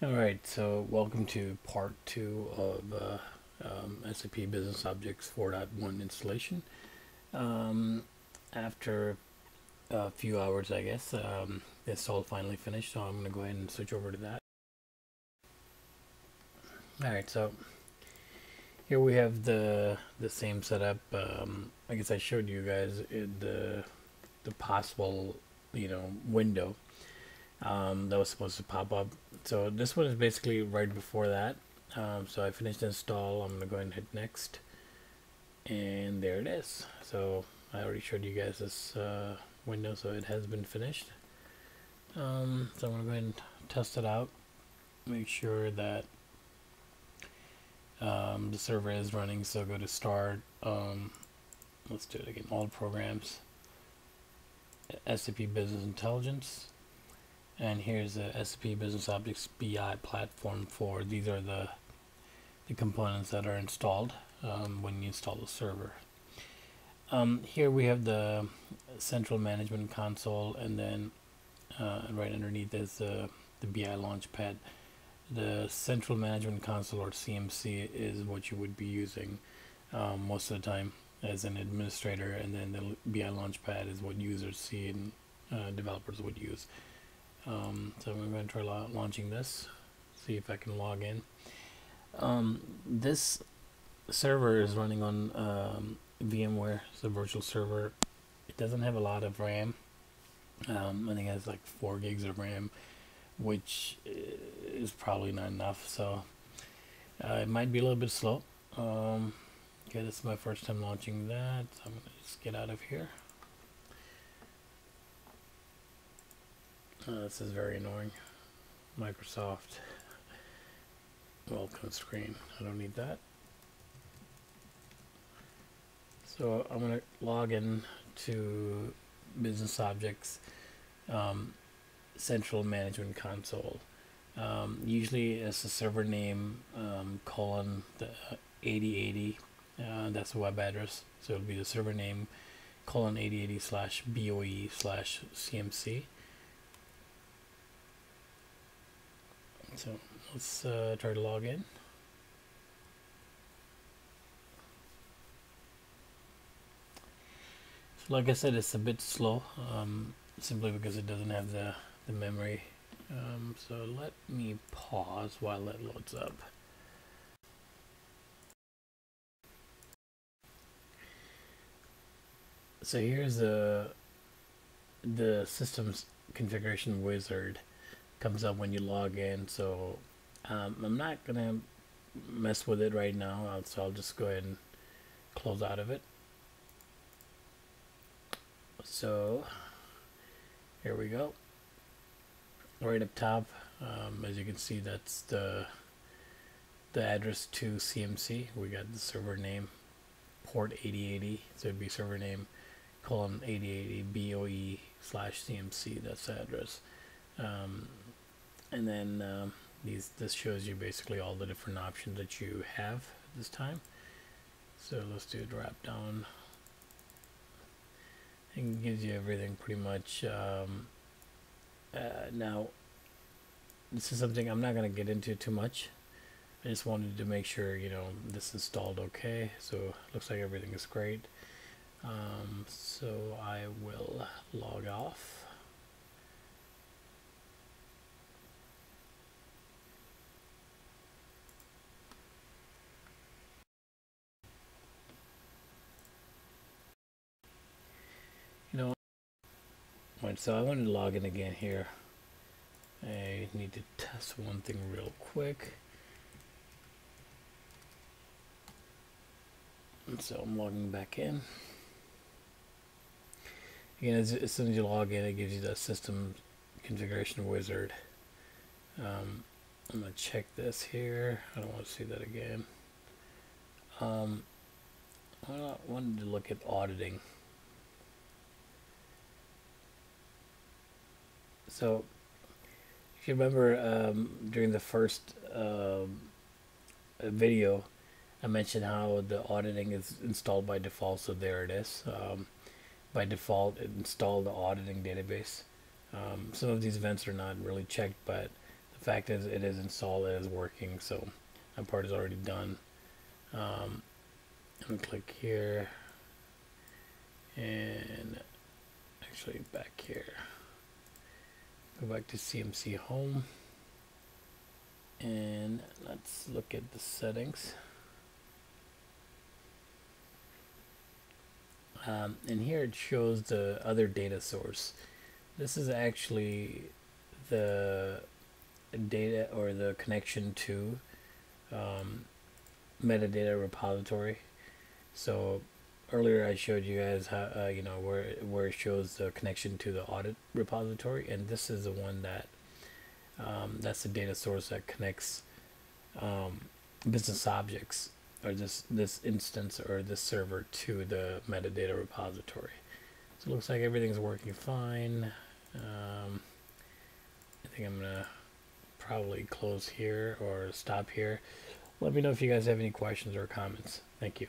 Alright, so welcome to part 2 of SAP Business Objects 4.1 installation. After a few hours, I guess, the install finally finished, so I'm going to go ahead and switch over to that. Alright, so here we have the same setup. I guess I showed you guys the possible, window that was supposed to pop up. So this one is basically right before that. So I finished the install. I'm gonna go ahead and hit next, and there it is. So I already showed you guys this window, so it has been finished. So I'm gonna go ahead and test it out, make sure that the server is running. So go to start. Let's do it again. All programs, SAP Business Intelligence. And here's the SAP Business Objects BI platform for, these are the components that are installed when you install the server. Here we have the central management console, and then right underneath is the BI Launchpad. The central management console, or CMC, is what you would be using most of the time as an administrator, and then the BI Launchpad is what users see and developers would use. So I'm going to try launching this, see if I can log in. This server is running on VMware, it's a virtual server. It doesn't have a lot of RAM. I think it has like 4 gigs of RAM, which is probably not enough, so it might be a little bit slow. Okay, this is my first time launching that, so I'm going to just get out of here. This is very annoying. Microsoft welcome screen. I don't need that. So I'm going to log in to Business Objects Central Management Console. Usually it's a server name colon the 8080. That's the web address. So it'll be the server name colon 8080 slash BOE slash CMC. So let's try to log in. So like I said, it's a bit slow, simply because it doesn't have the memory. So let me pause while it loads up. So here's the system's configuration wizard. Comes up when you log in, so I'm not gonna mess with it right now, so I'll just go ahead and close out of it. So here we go. Right up top, as you can see, that's the address to CMC. We got the server name, port 8080, so it'd be server name colon 8080 BOE slash CMC. That's the address. And then this shows you basically all the different options that you have at this time. So let's do a drop down. It gives you everything pretty much. Now, this is something I'm not going to get into too much. I just wanted to make sure, this installed okay. So it looks like everything is great. So I will log off. So I wanted to log in again here. I need to test one thing real quick. And so I'm logging back in. Again, as soon as you log in, it gives you the system configuration wizard. I'm going to check this here. I don't want to see that again. I wanted to look at auditing. So, if you remember, during the first video, I mentioned how the auditing is installed by default. So there it is. By default, it installed the auditing database. Some of these events are not really checked, but the fact is, it is installed, it is working, so that part is already done. I'm gonna click here, and actually back here, go back to CMC Home, and let's look at the settings. And here it shows the other data source. This is actually the data or the connection to metadata repository. So earlier I showed you guys how where it shows the connection to the audit repository, and this is the one that that's the data source that connects business objects, or this instance or this server, to the metadata repository. So it looks like everything's working fine. I think I'm gonna probably close here or stop here. Let me know if you guys have any questions or comments. Thank you.